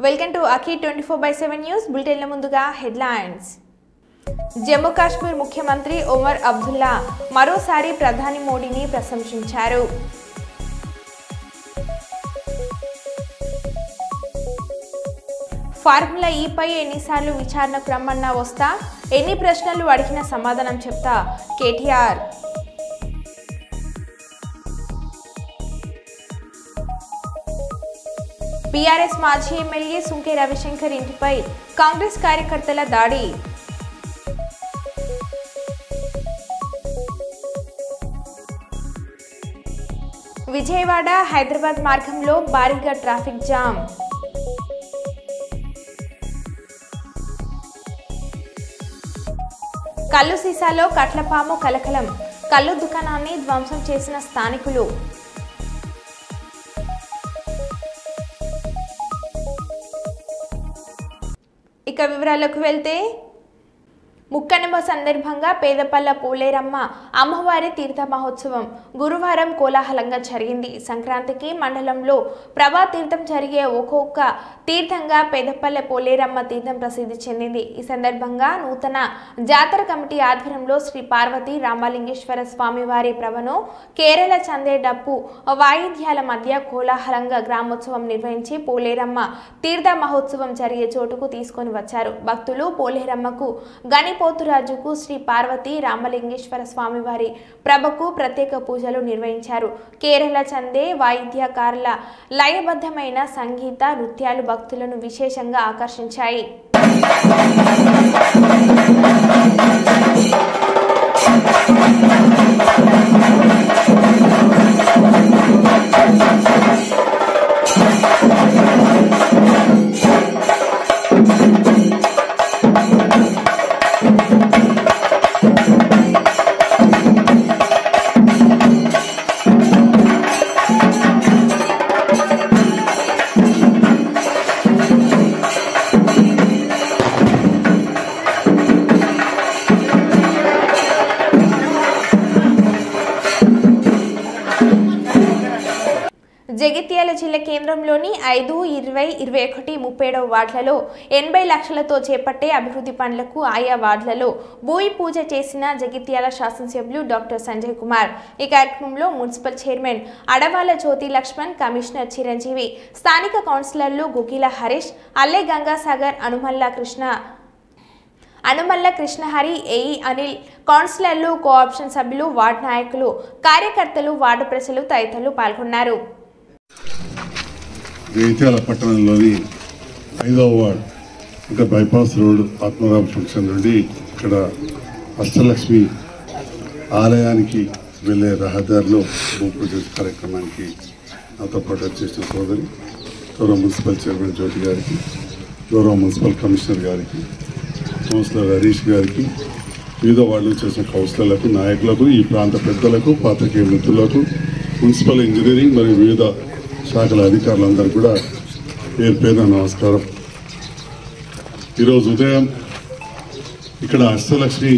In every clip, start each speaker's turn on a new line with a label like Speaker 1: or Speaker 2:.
Speaker 1: Welcome to అఖీ 24/7 news బులెటిన్ల ముందుగా headlines. Jammu Kashmir ముఖ్యమంత్రి ఒమర్ అబ్దుల్లా మరోసారి ప్రధాని మోడీని ప్రశంసించారు. ఫార్ములా ఈపై ఎన్నిసార్లు విచారణకు రమ్మన్నా వస్తా, ఎన్ని ప్రశ్నలు అడిగినా సమాధానం చెప్తా కేటీఆర్. బీఆర్ఎస్ మాజీ ఎమ్మెల్యే సుంకే రవిశంకర్ ఇంటిపై కాంగ్రెస్ కార్యకర్తల దాడి. విజయవాడ హైదరాబాద్ మార్గంలో భారీగా ట్రాఫిక్ జామ్. కల్లు సీసాలో కట్లపాము కలకలం, కల్లు దుకాణాన్ని ధ్వంసం చేసిన స్థానికులు. ఇక వివరాలకు వెళ్తే, ముక్కనుమ సందర్భంగా పేదపల్ల పోలేరమ్మ అమ్మవారి తీర్థ మహోత్సవం గురువారం కోలాహలంగా జరిగింది. సంక్రాంతికి మండలంలో ప్రభా తీర్థం జరిగే ఒక్కొక్క తీర్థంగా పేదపల్లె పోలేరమ్మ తీర్థం ప్రసిద్ధి చెందింది. ఈ సందర్భంగా నూతన జాతర కమిటీ ఆధ్వర్యంలో శ్రీ పార్వతీ రామలింగేశ్వర స్వామి వారి ప్రభను కేరళ చందే డప్పు వాయిద్యాల మధ్య కోలాహలంగా గ్రామోత్సవం నిర్వహించి పోలేరమ్మ తీర్థ మహోత్సవం జరిగే చోటుకు తీసుకొని వచ్చారు. భక్తులు పోలేరమ్మకు పోతురాజుకు శ్రీ పార్వతీ రామలింగేశ్వర స్వామి వారి ప్రభకు ప్రత్యేక పూజలు నిర్వహించారు. కేరళ చందే వాయిద్యకారుల లయబద్ధమైన సంగీత నృత్యాలు భక్తులను విశేషంగా ఆకర్షించాయి. జగిత్యాల జిల్లా కేంద్రంలోని 5, 20, 21, 37 వార్డులలో 80 లక్షలతో చేపట్టే అభివృద్ధి పనులకు ఆయా వార్డులలో భూమి పూజ చేసిన జగిత్యాల శాసనసభ్యులు డాక్టర్ సంజయ్ కుమార్. ఈ కార్యక్రమంలో మున్సిపల్ చైర్మన్ అడవాల జ్యోతి లక్ష్మణ్, కమిషనర్ చిరంజీవి, స్థానిక కౌన్సిలర్లు గుగిల హరీష్, అల్లె గంగాసాగర్, అనుమల్ల కృష్ణహరి, ఏఈ అనిల్, కౌన్సిలర్లు, కోఆప్షన్ సభ్యులు, వార్డు నాయకులు, కార్యకర్తలు, వార్డు ప్రజలు తదితరులు పాల్గొన్నారు.
Speaker 2: జగిత్యాల పట్టణంలోని 5వ వార్డు ఇంకా బైపాస్ రోడ్ ఆత్మరామ్ ఫంక్షన్ నుండి ఇక్కడ అష్టలక్ష్మి ఆలయానికి వెళ్ళే రహదారిలో భూపూజ కార్యక్రమానికి నాతో పాటు చేసిన సోదరి గౌరవ మున్సిపల్ చైర్మన్ జ్యోతి గారికి, గౌరవ మున్సిపల్ కమిషనర్ గారికి, కౌన్సిలర్ హరీష్ గారికి, వివిధ వార్డులు చేసిన కౌన్సిలర్లకు, నాయకులకు, ఈ ప్రాంత పెద్దలకు, పాత్రికేయ మిత్రులకు, మున్సిపల్ ఇంజనీరింగ్ మరియు వివిధ శాఖల అధికారులందరూ కూడా పేరు పేరున నమస్కారం. ఈరోజు ఉదయం ఇక్కడ అష్టలక్ష్మి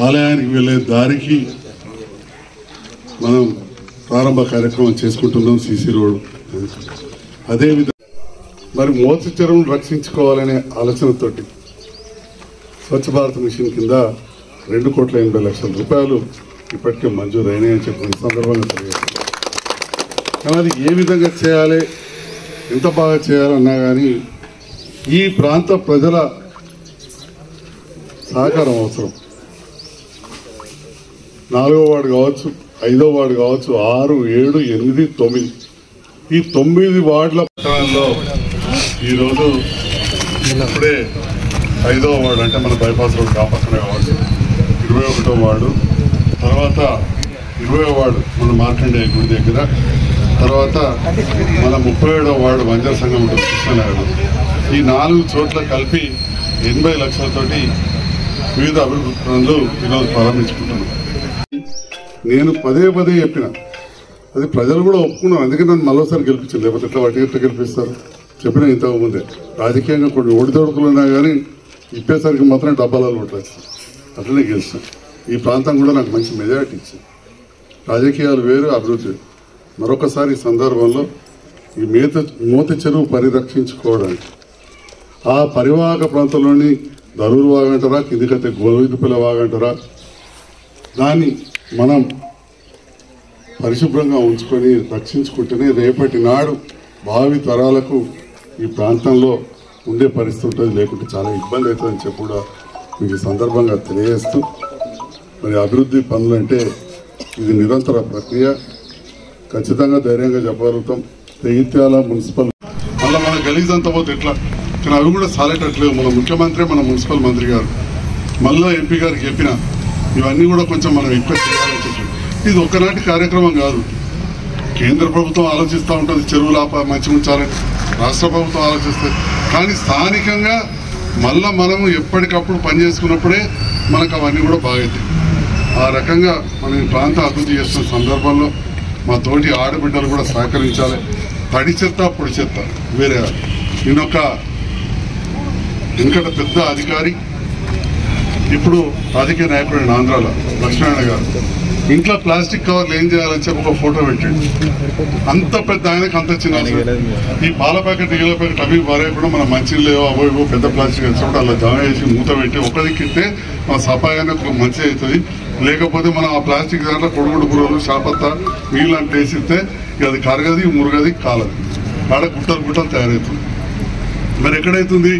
Speaker 2: ఆలయానికి వెళ్ళే దారికి మనం ప్రారంభ కార్యక్రమం చేసుకుంటున్నాం. సీసీ రోడ్ అదేవిధంగా మరి మోతి చెరువును రక్షించుకోవాలనే ఆలోచనతోటి స్వచ్ఛ భారత్ మిషన్ కింద 2,80,00,000 రూపాయలు ఇప్పటికే మంజూరు అయినాయని చెప్పిన సందర్భంగా తెలియజేస్తాం. కానీ అది ఏ విధంగా చేయాలి, ఎంత బాగా చేయాలన్నా కానీ ఈ ప్రాంత ప్రజల సహకారం అవసరం. 4వ వార్డు కావచ్చు, 5వ వార్డు కావచ్చు, 6, 7, 8, 9 ఈ 9 వార్డుల పట్టణంలో ఈరోజు ఇప్పుడే 5వ వార్డు అంటే మన బైపాస్ రోడ్ కాపక్కనే కావచ్చు, 21వ వార్డు, తర్వాత 20వ వార్డు మన మార్కండేయ గుడి దగ్గర, తర్వాత మన 37వ వార్డు వంజర సంఘం ఉంటుంది కృష్ణనగర్లో. ఈ 4 చోట్ల కలిపి 80 లక్షలతోటి వివిధ అభివృద్ధి పనులు ఈరోజు ప్రారంభించుకుంటున్నాం. నేను పదే చెప్పిన, అది ప్రజలు కూడా ఒప్పుకున్నాను. అందుకే నన్ను మరోసారి గెలిపించారు, లేకపోతే ఎట్లా వాటి ఎట్లా గెలిపిస్తారు చెప్పిన ఇంతకు ముందే. రాజకీయంగా కొన్ని ఒడిదొడుకులున్నా కానీ ఇప్పేసరికి మాత్రం డబ్బాలలో ఉంటుంది, అట్లనే గెలుస్తాను. ఈ ప్రాంతం కూడా నాకు మంచి మెజారిటీ ఇచ్చింది. రాజకీయాలు వేరు, అభివృద్ధి. మరొకసారి ఈ సందర్భంలో ఈ మూత చెరువు పరిరక్షించుకోవడానికి. ఆ పరివాహక ప్రాంతంలోని దరూరు వాగంటారా, కిందికైతే గోవిందపల్లి వాగంటారా, దాన్ని మనం పరిశుభ్రంగా ఉంచుకొని రక్షించుకుంటేనే రేపటి నాడు భావి తరాలకు ఈ ప్రాంతంలో ఉండే పరిస్థితి ఉంటుంది. లేకుంటే చాలా ఇబ్బంది అవుతుందని చెప్పి కూడా మీకు సందర్భంగా తెలియజేస్తూ, మరి అభివృద్ధి పనులంటే ఇది నిరంతర ప్రక్రియ. ఖచ్చితంగా ధైర్యంగా చెప్పగలుగుతాం. జగిత్యాల మున్సిపల్ మళ్ళీ మన గలీజ్ అంతా పోతే ఎట్లా, కానీ అవి కూడా సాలేటట్లేదు. మన ముఖ్యమంత్రి, మన మున్సిపల్ మంత్రి గారు, మళ్ళీ ఎంపీ గారికి చెప్పిన ఇవన్నీ కూడా కొంచెం మనం ఎక్కువ చేయాలని చెప్పి. ఇది ఒక్కనాటి కార్యక్రమం కాదు. కేంద్ర ప్రభుత్వం ఆలోచిస్తూ ఉంటుంది చెరువులు మంచిగా ఉంచాలని, రాష్ట్ర ప్రభుత్వం ఆలోచిస్తుంది. కానీ స్థానికంగా మళ్ళీ మనము ఎప్పటికప్పుడు పనిచేసుకున్నప్పుడే మనకు అవన్నీ కూడా బాగవుతాయి. ఆ రకంగా మనం ఈ ప్రాంతం అభివృద్ధి చేస్తున్న సందర్భంలో మా తోటి ఆడబిడ్డలు కూడా సహకరించాలి. తడి చెత్త పొడి చెత్త వేరే. వెనుకట పెద్ద అధికారి, ఇప్పుడు రాజకీయ నాయకుడు ఆంధ్రాలో లక్ష్మీనారాయణ గారు ఇంట్లో ప్లాస్టిక్ కవర్లు ఏం చేయాలని చెప్పి ఒక ఫోటో పెట్టాడు. అంత పెద్ద ఆయనకు అంత చిన్న ఈ పాల ప్యాకెట్, నీళ్ళ ప్యాకెట్ అవి కూడా మన మంచిలో అవో పెద్ద ప్లాస్టిక్ వచ్చినప్పుడు అలా జమ చేసి మూత పెట్టి ఒక దిక్కితే మన సఫాయానికి మంచిగా అవుతుంది. లేకపోతే మనం ఆ ప్లాస్టిక్ దాంట్లో కొడుగుడు పురుగులు, శాపత్త, నీళ్ళు అంటే వేసిస్తే అది కరగది, మురగది, కాలది. ఆడ గుట్టలు తయారవుతుంది. మరి ఎక్కడైతుంది?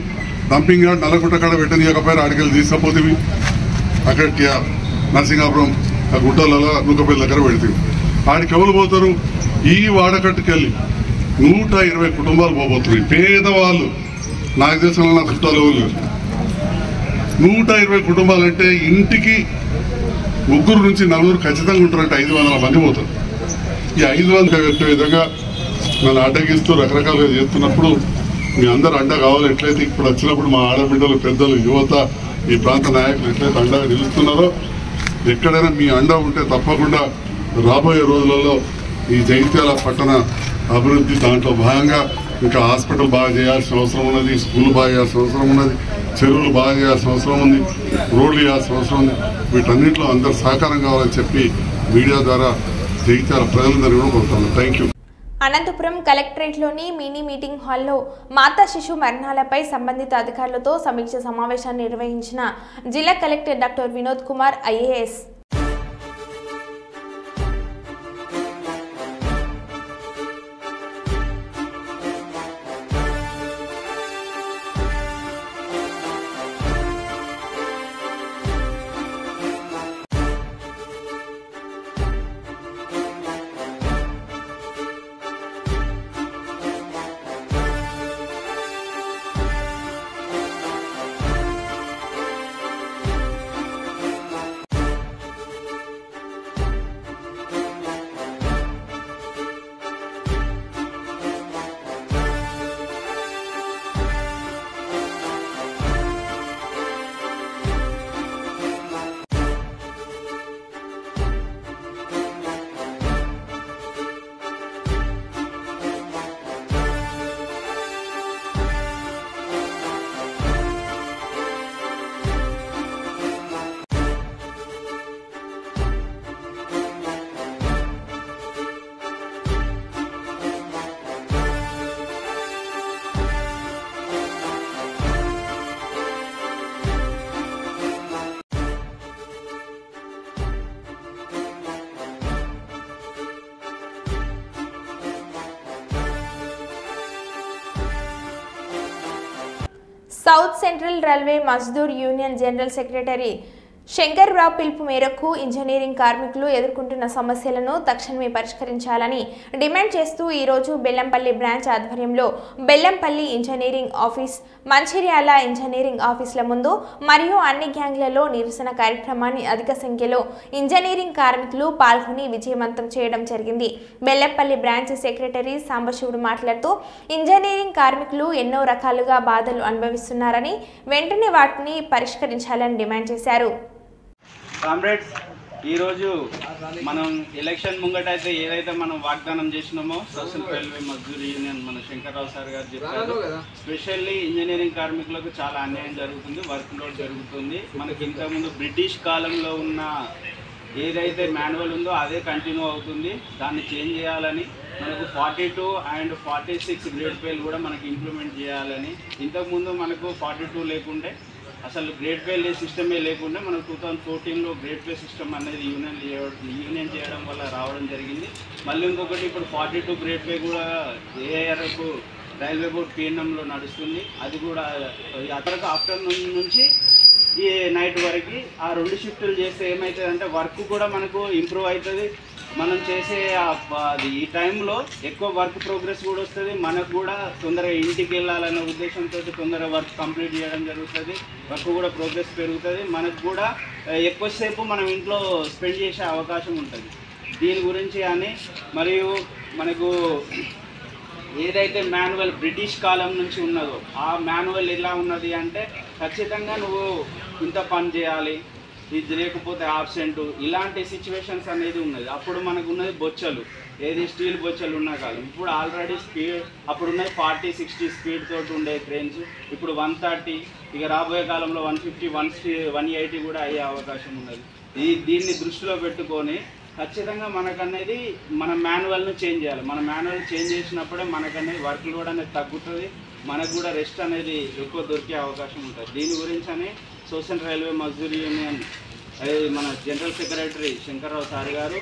Speaker 2: డంపింగ్ యార్డ్ నల్లగుట్ట కాడ పెట్టనీయకపోయారు, ఆడికెళ్ళి తీసుకపోతే అక్కడికి నరసింగాపురం ఆ గుట్టలలో నూకపల్లి దగ్గర పెడతాయి. ఆడికి ఎవరు పోతారు? ఈ వాడకట్టుకెళ్ళి 120 కుటుంబాలు పోబోతున్నాయి. పేదవాళ్ళు, నాకు తెలిసిన నా చుట్టాలు ఎవరు 120 కుటుంబాలు అంటే ఇంటికి 3 నుంచి 4 ఖచ్చితంగా ఉంటారంటే 500 మంది పోతారు. ఈ 500 పెట్టే విధంగా నన్ను అడ్డగిస్తూ రకరకాలుగా చేస్తున్నప్పుడు మీ అందరు అండ కావాలి. ఎట్లయితే ఇప్పుడు వచ్చినప్పుడు మా ఆడబిడ్డలు, పెద్దలు, యువత, ఈ ప్రాంత నాయకులు ఎట్లయితే అండగా నిలుస్తున్నారో, ఎక్కడైనా మీ అండ ఉంటే తప్పకుండా రాబోయే రోజులలో ఈ జగిత్యాల పట్టణ అభివృద్ధి దాంట్లో భాగంగా ఇంకా హాస్పిటల్ బాగా చేయాల్సిన అవసరం ఉన్నది, స్కూల్ బాగా చేయాల్సిన అవసరం ఉన్నది, చెరువులు బాగా చేయాల్సిన అవసరం ఉంది, రోడ్లు చేయాల్సిన అవసరం ఉంది. వీటన్నింటిలో అందరు సహకారం కావాలని చెప్పి మీడియా ద్వారా జగిత్యాల ప్రజలందరూ కూడా కోరుతున్నాను. Thank you.
Speaker 1: అనంతపురం కలెక్టరేట్లోని మినీ మీటింగ్ హాల్లో మాతా శిశు మరణాలపై సంబంధిత అధికారులతో సమీక్ష సమావేశాన్ని నిర్వహించిన జిల్లా collector doctor Vinod Kumar IAS. South central railway Mazdoor union general secretary Shankar Rao పిలుపు మేరకు ఇంజనీరింగ్ కార్మికులు ఎదుర్కొంటున్న సమస్యలను తక్షణమే పరిష్కరించాలని డిమాండ్ చేస్తూ ఈ రోజు బెల్లంపల్లి బ్రాంచ్ ఆధ్వర్యంలో Bellampalli engineering office, Mancherial engineering ఆఫీసుల ముందు మరియు అన్ని గ్యాంగ్లలో నిరసన కార్యక్రమాన్ని అధిక సంఖ్యలో ఇంజనీరింగ్ కార్మికులు పాల్గొని విజయవంతం చేయడం జరిగింది. బెల్లంపల్లి బ్రాంచ్ సెక్రటరీ సాంబశివుడు మాట్లాడుతూ ఇంజనీరింగ్ కార్మికులు ఎన్నో రకాలుగా బాధలు అనుభవిస్తున్నారని వెంటనే వాటిని పరిష్కరించాలని డిమాండ్ చేశారు.
Speaker 3: కామ్రేడ్స్, ఈరోజు మనం ఎలక్షన్ ముంగటైతే ఏదైతే మనం వాగ్దానం చేసినామో సోషల్ రైల్వే మజ్దూర్ యూనియన్ మన శంకర్రావు సార్ గారు చెప్పారు. స్పెషల్లీ ఇంజనీరింగ్ కార్మికులకు చాలా అన్యాయం జరుగుతుంది, వర్క్ లోడ్ జరుగుతుంది. మనకి ఇంతకుముందు బ్రిటిష్ కాలంలో ఉన్న ఏదైతే మాన్యువల్ ఉందో అదే కంటిన్యూ అవుతుంది. దాన్ని చేంజ్ చేయాలని మనకు 42 అండ్ 46 గ్రేడ్ పేలు కూడా మనకి ఇంప్లిమెంట్ చేయాలని. ఇంతకుముందు మనకు 42 లేకుండే, అసలు గ్రేడ్ పే సిస్టమే లేకుండా మనకు 2014లో గ్రేడ్ పే సిస్టమ్ అనేది యూనియన్ చేయడం వల్ల రావడం జరిగింది. మళ్ళీ ఇంకొకటి ఇప్పుడు 42 గ్రేడ్ పే కూడా ఏఆర్ఎఫ్ రైల్వే బోర్డ్ పిఎన్ఎంలో నడుస్తుంది. అది కూడా అక్కడికి ఆఫ్టర్నూన్ నుంచి ఈ నైట్ వరకు ఆ 2 షిఫ్టులు చేస్తే ఏమవుతుందంటే వర్క్ కూడా మనకు ఇంప్రూవ్ అవుతుంది. మనం చేసే ఈ టైంలో ఎక్కువ వర్క్ ప్రోగ్రెస్ కూడా వస్తుంది. మనకు కూడా తొందరగా ఇంటికి వెళ్ళాలనే ఉద్దేశంతో తొందరగా వర్క్ కంప్లీట్ చేయడం జరుగుతుంది. వర్క్ కూడా ప్రోగ్రెస్ పెరుగుతుంది. మనకు కూడా ఎక్కువసేపు మనం ఇంట్లో స్పెండ్ చేసే అవకాశం ఉంటుంది. దీని గురించి అని మరియు మనకు ఏదైతే మాన్యువల్ బ్రిటిష్ కాలం నుంచి ఉన్నదో ఆ మాన్యువల్ ఎలా ఉన్నది అంటే ఖచ్చితంగా నువ్వు ఇంత పని చేయాలి, ఇది లేకపోతే ఆబ్సెంట్, ఇలాంటి సిచ్యువేషన్స్ అనేది ఉన్నది. అప్పుడు మనకు ఉన్నది బొచ్చలు, ఏది స్టీల్ బొచ్చలు ఉన్నా కాదు. ఇప్పుడు ఆల్రెడీ స్పీడ్ అప్పుడు ఉన్నది 40-60 స్పీడ్ తోటి ఉండే ట్రైన్స్, ఇప్పుడు 130, ఇక రాబోయే కాలంలో 150, 180 కూడా అయ్యే అవకాశం ఉన్నది. దీన్ని దృష్టిలో పెట్టుకొని ఖచ్చితంగా మనకనేది మన మాన్యువల్ను చేంజ్ చేయాలి. మన మాన్యువల్ చేంజ్ చేసినప్పుడే మనకనేది వర్క్ లోడ్ అనేది తగ్గుతుంది, మనకు కూడా రెస్ట్ అనేది ఎక్కువ దొరికే అవకాశం ఉంటుంది. దీని గురించి అని సోషల్ రైల్వే మజ్దూర్ యూనియన్ మన జనరల్ సెక్రటరీ శంకర్రావు సార్ గారు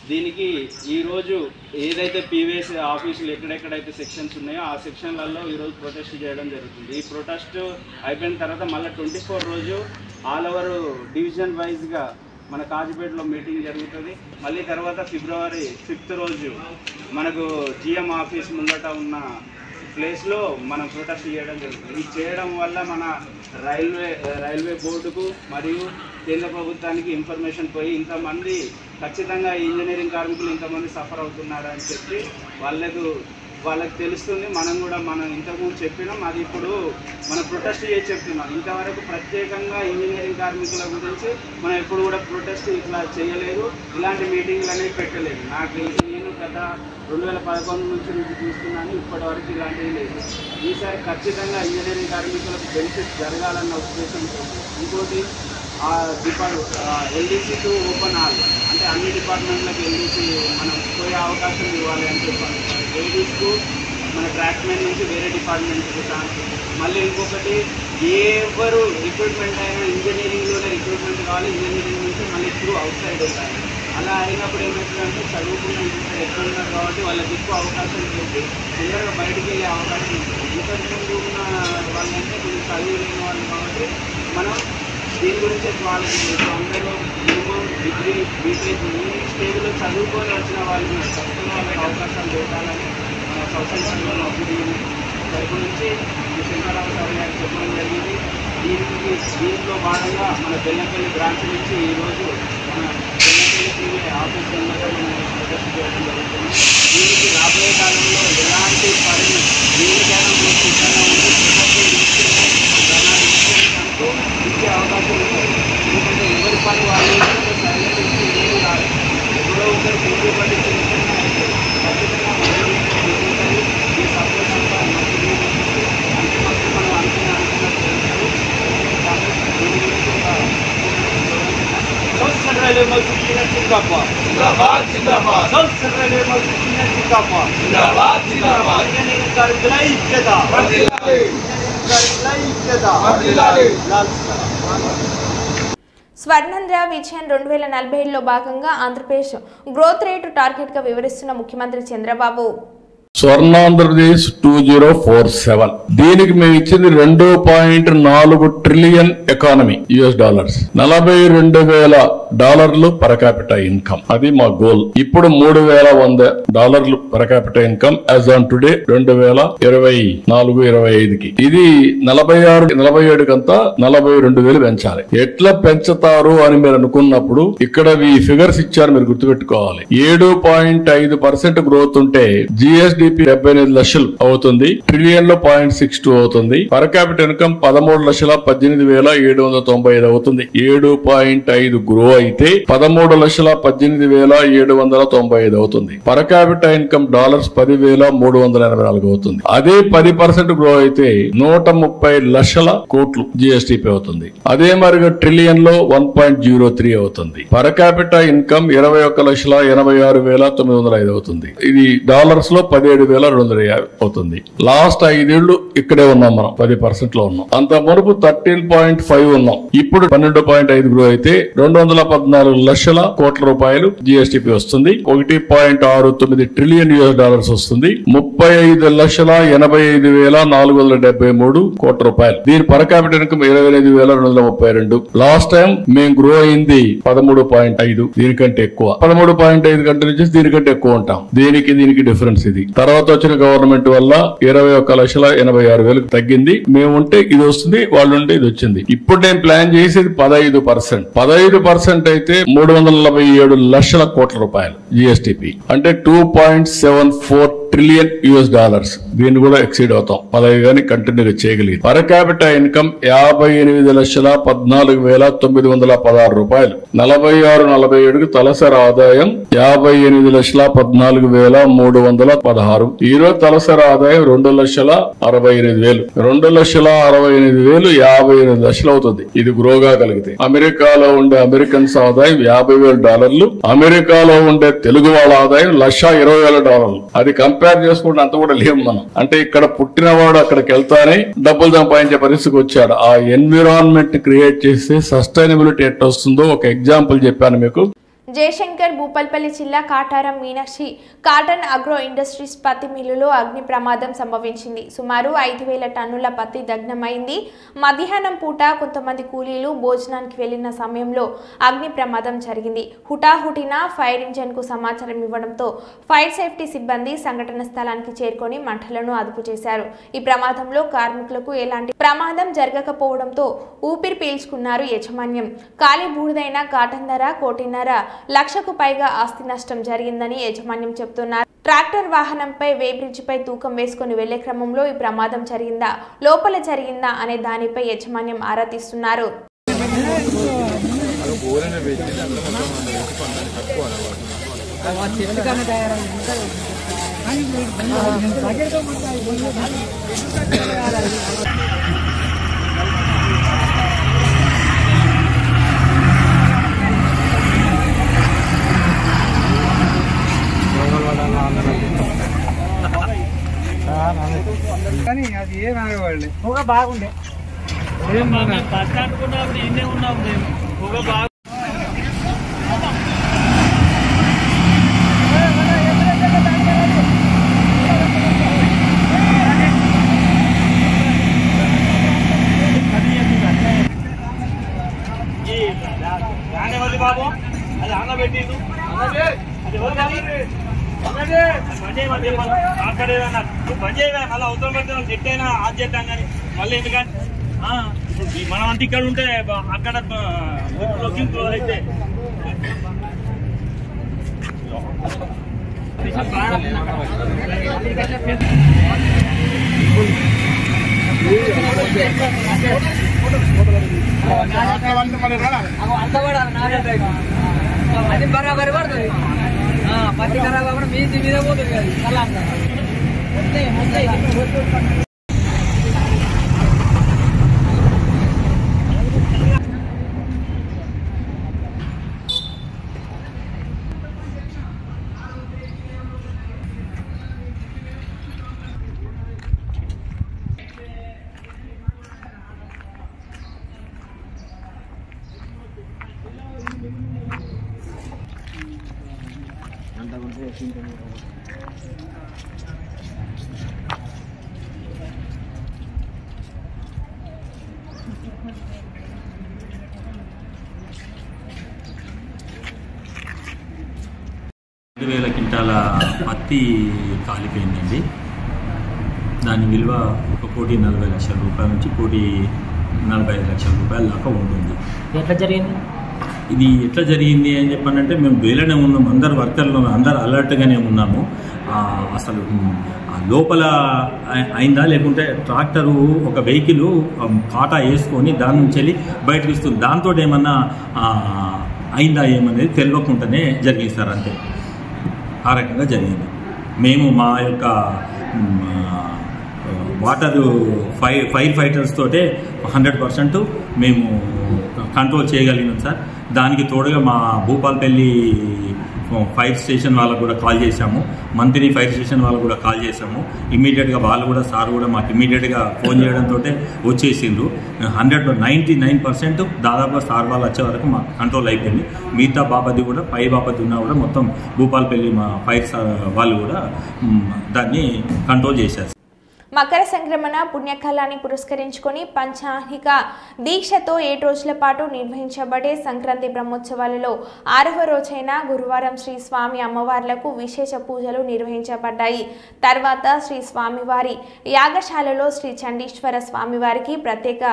Speaker 3: దీనికి ఈరోజు ఏదైతే పీవీఎస్ ఆఫీసులు ఎక్కడెక్కడైతే సెక్షన్స్ ఉన్నాయో ఆ సెక్షన్లలో ఈరోజు ప్రొటెస్ట్ చేయడం జరుగుతుంది. ఈ ప్రొటెస్ట్ అయిపోయిన తర్వాత మళ్ళీ 24 రోజు ఆల్ ఓవర్ డివిజన్ వైజ్గా మన కాజీపేటలో మీటింగ్ జరుగుతుంది. మళ్ళీ తర్వాత ఫిబ్రవరి 5th రోజు మనకు జిఎం ఆఫీస్ ముందట ఉన్న ప్లేస్లో మనం ప్రొటెస్ట్ చేయడం జరుగుతుంది. ఇది చేయడం వల్ల మన రైల్వే బోర్డుకు మరియు కేంద్ర ప్రభుత్వానికి ఇన్ఫర్మేషన్ పోయి ఇంతమంది ఖచ్చితంగా ఇంజనీరింగ్ కార్మికులు ఇంతమంది సఫర్ అవుతున్నారని చెప్పి వాళ్ళకి తెలుస్తుంది. మనం కూడా ఇంతకుముందు చెప్పినాం, అది ఇప్పుడు మనం ప్రొటెస్ట్ చేసి చెప్తున్నాం. ఇంతవరకు ప్రత్యేకంగా ఇంజనీరింగ్ కార్మికుల గురించి మనం ఎప్పుడు కూడా ప్రొటెస్ట్ ఇట్లా చేయలేదు, ఇలాంటి మీటింగ్లు అనేవి పెట్టలేదు. నేను గత 2011 నుంచి చూస్తున్నాను, ఇప్పటివరకు ఇలాంటివి లేదు. ఈసారి ఖచ్చితంగా ఇంజనీరింగ్ కార్మికులకు బెనిఫిట్ జరగాలన్న ఉద్దేశంతో ఇంకోటి ఎల్డీసీ టు ఓపెన్ హాల్ అంటే అన్ని డిపార్ట్మెంట్లకు ఎల్డీసీ మనం పోయే అవకాశం ఇవ్వాలి అని చెప్పాలి. లేడీస్కు మన ట్రాక్మెన్ నుంచి వేరే డిపార్ట్మెంట్కి మళ్ళీ ఇంకొకటి ఎవరు రిక్రూట్మెంట్ అయినా ఇంజనీరింగ్లోనే రిక్రూట్మెంట్ కావాలి, ఇంజనీరింగ్ నుంచి మళ్ళీ త్రూ అవుట్ సైడ్ ఉండాలి. అలా అయినప్పుడు ఏమవుతుందంటే చదువుకున్న ఇంటర్ ఎక్కువ ఉన్నారు కాబట్టి వాళ్ళకి ఎక్కువ అవకాశం చేసి తొందరగా బయటికి వెళ్ళే అవకాశం ఉంటుంది. ఇంతకుముందు ఉన్న వాళ్ళంటే కొంచెం చదువు లేని వాళ్ళు కాబట్టి మనం దీని గురించి వాళ్ళకి అందరూ మినిమం డిగ్రీ బీటెక్ ఈ స్టేజ్లో చదువుకొని వచ్చిన వాళ్ళు చదువుకున్న వాళ్ళకి అవకాశాలు పెట్టాలని సోషల్ తరపు నుంచి శంకరరావు సార్ గారు చెప్పడం జరిగింది. దీంట్లో భాగంగా మన బెల్లంపల్లి బ్రాంచ్ నుంచి ఈరోజు మన బెల్లంపల్లి టీవీ ఆఫీస్ దగ్గర మనం ప్రొటెస్ట్ చేయడం జరుగుతుంది. దీనికి రాబోయే కాలంలో ఎలాంటి పని దీనికైనా సిద్ధంగా ఉండి ఇచ్చే అవకాశం ఉంటుంది. ఎందుకంటే ఎవరి పని వాళ్ళు సైలెంట్ ఇచ్చి ఏమి రాదు. ఎవరో ఒకరు పోటీ పడి ఖచ్చితంగా ఈ సపోర్ట్ అంతా మంచిది అంతమంది మనం అనుకున్నట్టు చేస్తారు. దీని గురించి సోషల్ రైల్వే మజ్దూర్ యూనియన్ జిందాబాద్ జిందాబాద్ జిందాబాద్ సోషల్ రైల్వే మజ్దూర్ యూనియన్ జిందాబాద్ జిందాబాద్ జిందాబాద్ ఇంజనీరింగ్ కార్మికుల ఐక్యత వర్ధిల్లాలి, ఇంజనీరింగ్ కార్మికుల ఐక్యత వర్ధిల్లాలి.
Speaker 1: స్వర్ణాంధ్ర విజన్ 2047లో భాగంగా ఆంధ్రప్రదేశ్ గ్రోత్ రేటు టార్గెట్గా వివరిస్తున్న ముఖ్యమంత్రి చంద్రబాబు.
Speaker 4: స్వర్ణాంధ్రప్రదేశ్ 2047 దీనికి మేము ఇచ్చింది $2.4 trillion economy US dollars, $42,000 per capital income. అది మా గోల్. ఇప్పుడు $3,100 per capital income as on today 2024-25కి. ఇది 46-47 కంతా 42,000 పెంచాలి. ఎట్లా పెంచుతారు అని మీరు అనుకున్నప్పుడు ఇక్కడ ఈ ఫిగర్స్ ఇచ్చారు, మీరు గుర్తుపెట్టుకోవాలి. 7.5% గ్రోత్ ఉంటే GSD జిఎస్డిపి 78 లక్షలు అవుతుంది. ట్రిలియన్ లో 0.62 అవుతుంది. పర్ క్యాపిటల్ ఇన్కమ్ 13,18,795 అవుతుంది. 7.5 గ్రో అయితే 13,18,795 అవుతుంది. పర్ క్యాపిటల్ ఇన్కమ్ డాలర్స్ 10,384 అవుతుంది. అదే 10% గ్రో అయితే 130 లక్షల కోట్లు జిఎస్టిపి అవుతుంది. అదే మరిగా ట్రిలియన్ లో 1.03 అవుతుంది. పర్ క్యాపిటల్ ఇన్కమ్ 21,86,905 అవుతుంది. ఇది డాలర్స్ లో 17,250 అవుతుంది. లాస్ట్ 5 ఏళ్లు ఇక్కడే ఉన్నాం మనం, 10% లో ఉన్నాం. అంత మునుపు 13.5 ఉన్నాం. ఇప్పుడు 12.5 గ్రో అయితే 214 లక్షల కోట్ల రూపాయలు జిఎస్టిపి వస్తుంది. 1.69 ట్రిలియన్ డాలర్స్ వస్తుంది. 35,85,473 కోట్ల రూపాయలు. దీని per capital income 25,232. Last time మేము గ్రో అయింది 13.5, దీనికంటే ఎక్కువ. 13.5 కంటే నుంచి దీనికంటే ఎక్కువ ఉంటాం. దీనికి డిఫరెన్స్ ఇది. తర్వాత వచ్చిన గవర్నమెంట్ వల్ల 21,86,000 తగ్గింది. మేము ఉంటే ఇది వస్తుంది, వాళ్ళు ఉంటే ఇది వచ్చింది. ఇప్పుడు నేను ప్లాన్ చేసేది 15%. 15% అయితే 347 లక్షల కోట్ల రూపాయలు జిఎస్టిపి, అంటే 2.74 ట్రిలియన్ డాలర్స్. దీన్ని కూడా ఎక్సీడ్ అవుతాం 15 గానీ కంటిన్యూగా చేయగలిగింది. పర్ క్యాపిటల్ ఇన్కమ్ 58,14,916 రూపాయలు. 46-47కి తలసరి ఆదాయం 58,14,316. ఈ రోజు తలసరి ఆదాయం 2,68,000. 2,68,000 58 లక్షలు అవుతుంది. ఇది గ్రోగా కలిగితే. అమెరికాలో ఉండే అమెరికన్స్ ఆదాయం $50,000. అమెరికాలో ఉండే తెలుగు వాళ్ళ ఆదాయం $120,000. అది కంపేర్ చేసుకుంటే అంత కూడా లేము మనం. అంటే ఇక్కడ పుట్టినవాడు అక్కడికి వెళ్తానే డబ్బులు సంపాదించే పరిస్థితికి వచ్చాడు. ఆ ఎన్విరాన్మెంట్ క్రియేట్ చేస్తే సస్టైనబిలిటీ ఎట్లా వస్తుందో ఒక ఎగ్జాంపుల్ చెప్పాను మీకు.
Speaker 1: జయశంకర్ భూపాల్పల్లి జిల్లా Kataram Meenakshi cotton agro industries పత్తి మిల్లులో అగ్ని ప్రమాదం సంభవించింది. సుమారు 5,000 టన్నుల పత్తి దగ్ధమైంది. మధ్యాహ్నం పూట కొంతమంది కూలీలు భోజనానికి వెళ్లిన సమయంలో అగ్ని ప్రమాదం జరిగింది. హుటాహుటిన ఫైర్ ఇంజన్ కు సమాచారం ఇవ్వడంతో ఫైర్ సేఫ్టీ సిబ్బంది సంఘటన స్థలానికి చేరుకొని మంటలను అదుపు చేశారు. ఈ ప్రమాదంలో కార్మికులకు ఎలాంటి ప్రమాదం జరగకపోవడంతో ఊపిరి పీల్చుకున్నారు యాజమాన్యం. ఖాళీ బూడిదైన కాటన్ ధర 1,50,00,000 లక్షకు పైగా ఆస్తి నష్టం జరిగిందని యాజమాన్యం చెబుతున్నారు. ట్రాక్టర్ వాహనంపై వేబ్రిడ్జిపై తూకం వేసుకుని వెళ్లే క్రమంలో ఈ ప్రమాదం జరిగిందా, లోపల జరిగిందా అనే దానిపై యాజమాన్యం ఆరా తీస్తున్నారు.
Speaker 5: కానీ అది ఏం ఆగవాళ్ళే ఒక బాగుండే బస్ అనుకున్నప్పుడు ఇన్నే ఉన్నాం మేము ఒక బాగు బాబు అది ఆనబెట్టిండు అది అక్కడే పని చేయగా మళ్ళీ అవసరం పడితే సెట్ అయినా ఆన్ చేద్దాం కానీ మళ్ళీ ఎందుకంటే మనం అంత ఇక్కడ ఉంటే అక్కడ లొకింగ్ అయితే అది బరాబరి పడుతుంది పత్తి ఖరాబ్ అప్పుడు మీద పోతుంది కదా.
Speaker 6: వేల క్వింటాల పత్తి కాలిపోయిందండి. దాని విలువ 1,40,00,000 రూపాయల నుంచి 1,45,00,000 రూపాయల దాకా ఉంటుంది.
Speaker 5: ఎట్లా జరిగింది
Speaker 6: ఇది ఎట్లా జరిగింది అని చెప్పానంటే మేము వేలనే ఉన్నాము, అందరు వర్కర్లు అందరు అలర్ట్గానే ఉన్నాము. అసలు లోపల అయిందా లేకుంటే ట్రాక్టరు ఒక వెహికల్ కాటా వేసుకొని దాని నుంచి వెళ్ళి బయటకు ఇస్తుంది, దాంతో ఏమన్నా అయిందా ఏమనేది తెలియకుండానే జరిగింది సార్. అంతే, ఆ రకంగా జరిగింది. మేము మా యొక్క వాటరు ఫైర్ ఫైటర్స్ తోటే 100% మేము కంట్రోల్ చేయగలిగినాం సార్. దానికి తోడుగా మా భూపాలపల్లి ఫైర్ స్టేషన్ వాళ్ళకు కూడా కాల్ చేశాము, మంత్రి ఫైర్ స్టేషన్ వాళ్ళకు కూడా కాల్ చేశాము. ఇమీడియట్గా వాళ్ళు కూడా సార్ కూడా మాకు ఇమీడియట్గా ఫోన్ చేయడంతో వచ్చేసిండ్రు. 99% దాదాపుగా సార్ వాళ్ళు వచ్చే వరకు మాకు కంట్రోల్ అయిపోయింది. మిగతా బాపతి కూడా పై బాపతి ఉన్నా కూడా మొత్తం భూపాలపల్లి మా ఫైర్ వాళ్ళు కూడా దాన్ని కంట్రోల్ చేశారు.
Speaker 1: మకర సంక్రమణ పుణ్యకాలాన్ని పురస్కరించుకొని పంచాహిక దీక్షతో 7 రోజుల పాటు నిర్వహించబడే సంక్రాంతి బ్రహ్మోత్సవాలలో 6వ రోజైన గురువారం శ్రీ స్వామి అమ్మవార్లకు విశేష పూజలు నిర్వహించబడ్డాయి. తర్వాత శ్రీ స్వామివారి యాగశాలలో శ్రీ చండీశ్వర స్వామివారికి ప్రత్యేక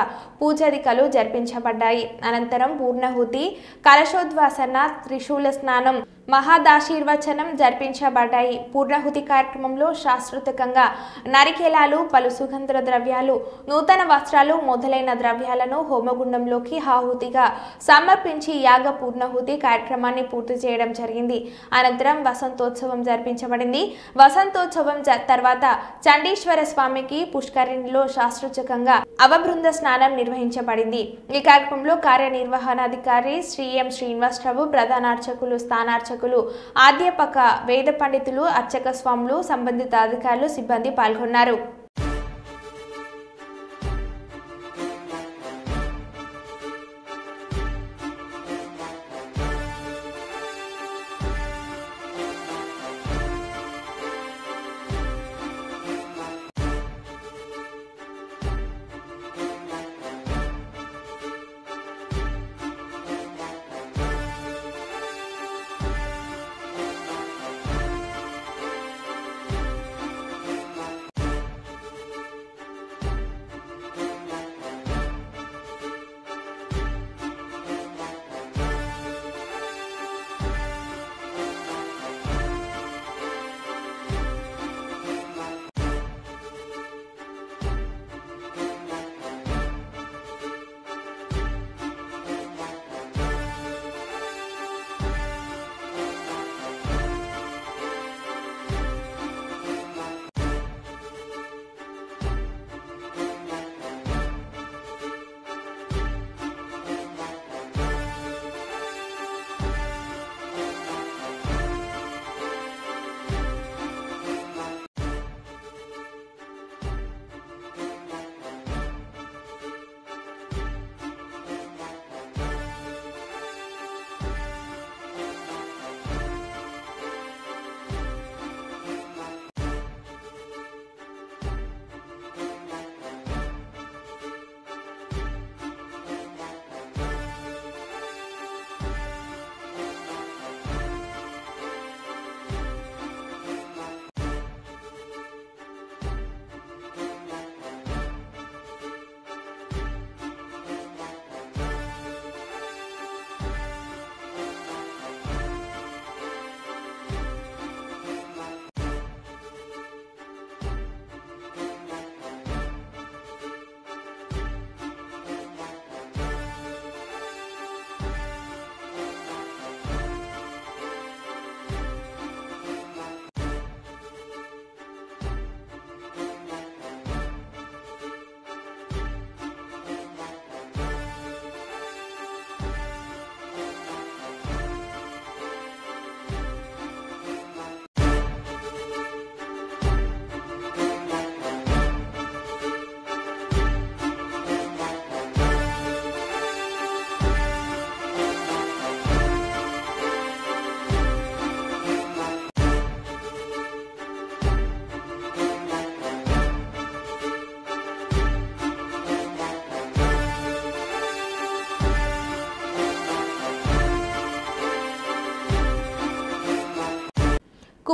Speaker 1: పూజాదికలు జరిపించబడ్డాయి. అనంతరం పూర్ణహుతి, కలశోద్వాసన, త్రిశూల స్నానం, మహాదాశీర్వచనం జరిపించబడ్డాయి. పూర్ణహుతి కార్యక్రమంలో శాస్త్రోక్తంగా నరికేలాలు, పలు సుగంధ ద్రవ్యాలు, నూతన వస్త్రాలు మొదలైన ద్రవ్యాలను హోమగుండంలోకి ఆహుతిగా సమర్పించి యాగ పూర్ణహుతి కార్యక్రమాన్ని పూర్తి చేయడం జరిగింది. అనంతరం వసంతోత్సవం జరిపించబడింది. వసంతోత్సవం తర్వాత చండీశ్వర స్వామికి పుష్కరిణిలో శాస్త్రోక్తంగా అవబృంద స్నానం నిర్వహించబడింది. ఈ కార్యక్రమంలో కార్యనిర్వహణాధికారి శ్రీ ఎం శ్రీనివాసరావు, ప్రధానార్చకులు, స్థానార్చకులు, అధ్యాపక వేద పండితులు, అర్చక స్వాములు, సంబంధిత అధికారులు, సిబ్బంది పాల్గొన్నారు.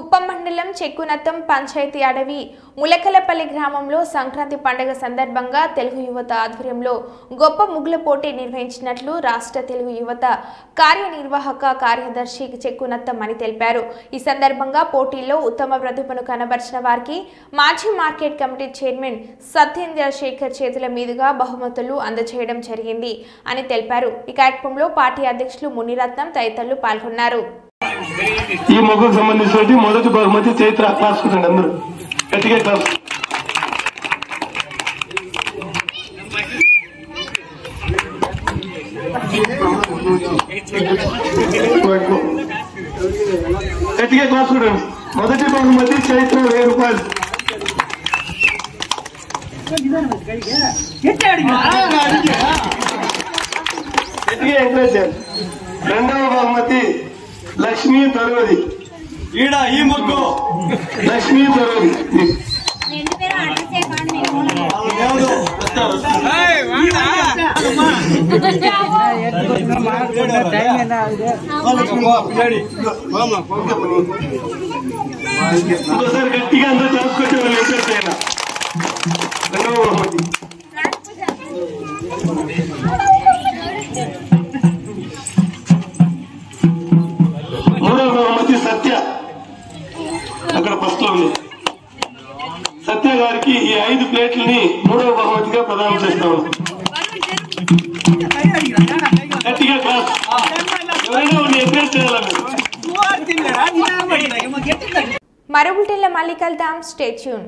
Speaker 1: కుప్పం మండలం చెక్కునత్తం పంచాయతీ అడవి ములకలపల్లి గ్రామంలో సంక్రాంతి పండుగ సందర్భంగా తెలుగు యువత ఆధ్వర్యంలో గొప్ప ముగ్గుల పోటీ నిర్వహించినట్లు రాష్ట్ర తెలుగు యువత కార్యనిర్వాహక కార్యదర్శి చెక్కునత్తం అని తెలిపారు. ఈ సందర్భంగా పోటీల్లో ఉత్తమ ప్రతిభను కనబర్చిన వారికి మాజీ market committee chairman Satyendra Shekhar చేతుల మీదుగా బహుమతులు అందజేయడం జరిగింది అని తెలిపారు. ఈ కార్యక్రమంలో పార్టీ అధ్యక్షులు మునిరత్నం తదితరులు పాల్గొన్నారు.
Speaker 7: ఈ మొగ్గుకు సంబంధించిన మొదటి బహుమతి చైత్ర క్లాస్ అందరూ గట్టిగా క్లాస్. గట్టిగా క్లాస్ చూడండి. మొదటి బహుమతి చైత్ర 1000 రూపాయలు. గట్టిగా ఎంకరేజ్ చేయాలి. రెండవ బహుమతి లక్ష్మీ తరువది. ఈడ ఈ ముగ్గు లక్ష్మీ తరువది. ఇంకోసారి గట్టిగా అందరూ చేసుకొచ్చే వాళ్ళు ఎక్కడికైనా. రెండవ బహుమతి సత్య అక్కడ ఫస్ట్ లో ఉంది. సత్య గారికి ఈ 5 ప్లేట్లని 3వ బహుమతిగా ప్రదానం చేస్తాము. గట్టిగా క్లాస్. ఎవరైనా ఎంకరేజ్ చేయాలి.
Speaker 1: మరో బులెటిన్లో మళ్ళీ కలుద్దాం. Stay tune.